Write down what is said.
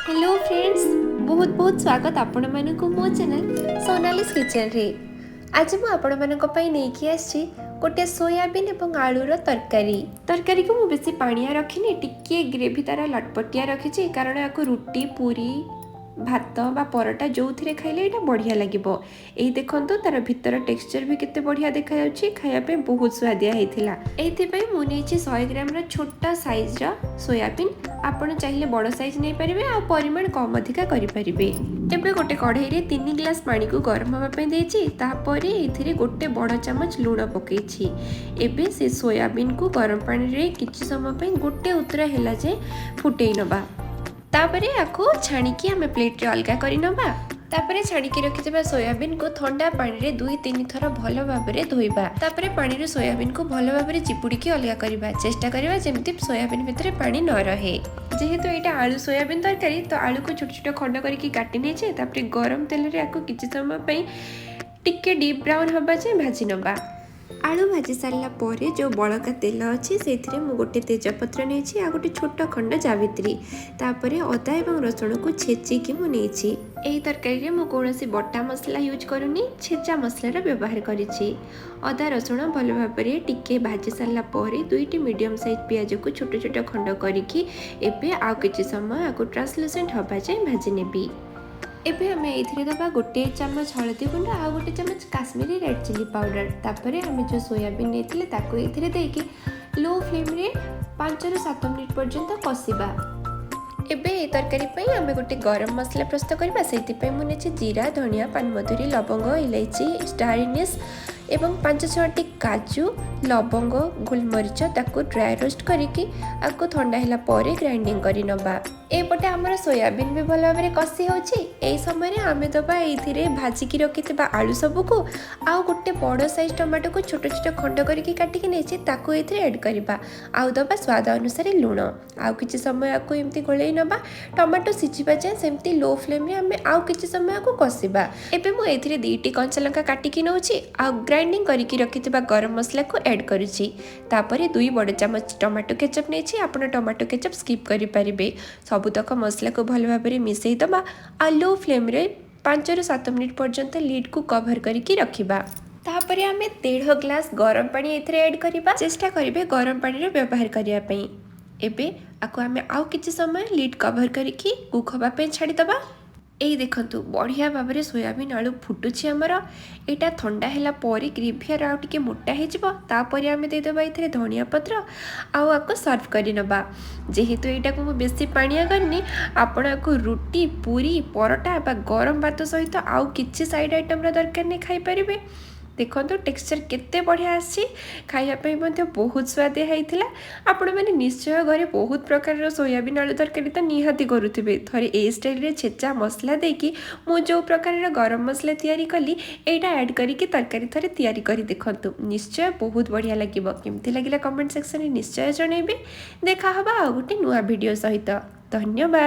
Hello friends, बहुत बहुत स्वागत आपण मानक मो चैनल सोनालिस किचन रे। आज मु आपण मानक पई नेकी आछि गोटे सोयाबीन एवं आलूर तरकारी को मु बेसी पानिया रखिनी, टिके ग्रेवी तारा लटपटिया रखिछि कारण याको रुटी पूरी भात बा परोटा जो थिरे खाइले एटा बढ़िया लागिबो। एई देखंतु तार भीतर टेक्सचर भी केते बढ़िया देखा जाउछि, खाया पे बहुत स्वादिया हेतिला। एथि पई मु नेछि 100 ग्राम रा छोटा साइज रा सोयाबीन। आपण चाहिले बड़ साइज नै परिबे आ परिमाण कम अधिका करि परिबे। एबे गोटे कढ़ाई रे 3 ग्लास पानी को गरम होबा पे देछि, तापरे एथिरे गोटे बड़ चमच लूण पकेछि। एबे से सोयाबीन को गरम पानी रे किछि समय पे गोटे उतरा हेला जे फुटेई नबा। तापरे याको छाणिकी आमे प्लेट रे अलगा करि नबा। तापरे छाणिकी रखिथिबा सोयाबीन को ठंडा पानी रे 2-3 थर भलो भाबरे धोइबा। तापरे पानी रे सोयाबीन को भलो भाबरे चिपुडीकी अलगा करिबा। चेष्टा करिबा जेमति सोयाबीन भितरे पानी न रहे। जेहेतु एटा आलू सोयाबीन तरकारी, तो आलू को छोट छोट खंड करके काटि नेछे। तापरे गरम तेल रे याको किछि समय पई टिके डीप ब्राउन होबा जे भाजी नबा। आलू भाजी सारा पर जो बड़का तेल अच्छी से गोटे तेजपत्र नहीं आ गोटे छोट खंड जावित्री तापर अदा और रसुण को छेचिकी मुझे यही तरकारी में कौन बटा मसला यूज करूनी, छेचा मसलार व्यवहार करी। अदा रसुण भल भाव टिके भाजी सारा पर 2टी मीडियम साइज पियाज को छोट छोट खंड करी आउ किछि समय आपको ट्रांसलूसेंट हवा जाए भाजी नेबी। एबे हमें एथिरे दबा गोटे चम्मच हळदी गुंड आ गोटे चम्मच काश्मीरी रेड चिली पाउडर। तापरे हमें जो सोयाबीन नेथिले ताको एथिरे देकी लो फ्लेम रे 5 ରୁ 7 मिनिट पर्यंत कसिबा। एबे ए तरकारी पई हमें गोटे गरम मसला प्रस्तुत करबा। सेति पई मु नेछि जीरा, धनिया, पानमधुरी, लवंग, इलायची, स्टार एनिस एवं 5-6टी काजू, लवंग, गोलमरीच ताको ड्राई रोस्ट करिकी आको ठंडा हैला परे ग्राइंडिंग करि नबा। एपटे हमर सोयाबीन भी भल भाबरे कसी होछि। एई समय रे हमें दबा एथिरे भाजी की रखिथिबा आलू सब को आ गोटे बड़ साइज टमाटो को छोट छोट खंड करिकी काटिकी नेछि ताको एथिरे ऐड करबा। आउ दबा स्वाद अनुसार लूण। आउ किछि समय आको एम्ति गोळेई नबा। टमाटो सिझिबा जे सेम्ति लो फ्लेम रे हमें आउ किछि समय आको कसिबा। एबे मु एथिरे 2टी कंचा लंका काटिकी नउछि आ ग्राइंडिंग करिकी रखिथिबा गरम मसला को ऐड करूछि। तापरे 2 बड़ चमच टमाटो केचप नेछि। आपण टमाटो केचप स्किप करि परिबे। सबुतक मसला को भल भाबरे मिसई दबा आ लो फ्लेम रे 5 ରୁ 7 मिनिट पर्यंत लीड को कवर करिकी रखिबा। तापरे हमें 1.5 ग्लास गरम पानी एथिरे ऐड करिबा। चेष्टा करिबे गरम पानी रे व्यवहार करिया पई। एबे आको हमें आउ किछि समय लीड कवर करिकी कुक होबा पे छाडी दबा। एई देखंतु बढ़िया भाबरे सोयाबीन आलू फुटुछि हमर। एटा ठंडा हैला परे ग्रेवी आउ टिके मोटा हे जिवो। तापरे हमें दे देबा इथरे धनिया पत्र आउ आको सर्व करि नबा। जेहेतु एटा को मु बेसी पानिया करनी, आपण आको रुटी, पूरी, परोटा बा गरम भात सहित आउ किछि साइड आइटम रा दरकार नै खाइ परिबे। देखो टेक्सचर केते बढ़िया आछि, खाइया पे मध्ये बहुत स्वादिया हेतिला। आपण माने निश्चय घरे बहुत प्रकार सोयाबीन आलू तरकारी तो निहाती करुथिबे। थरे ए स्टाइल रे छेचा मसला देकी मु जो प्रकार गरम मसला तैयारी कली एटा ऐड करिके तरकारी थरे तैयारी करी देखंतु, निश्चय बहुत बढ़िया लागिबो। केमति लागिला कमेंट सेक्शन रे निश्चय जणेबे। देखा हबा आ गोटे नुवा वीडियो सहित। धन्यवाद।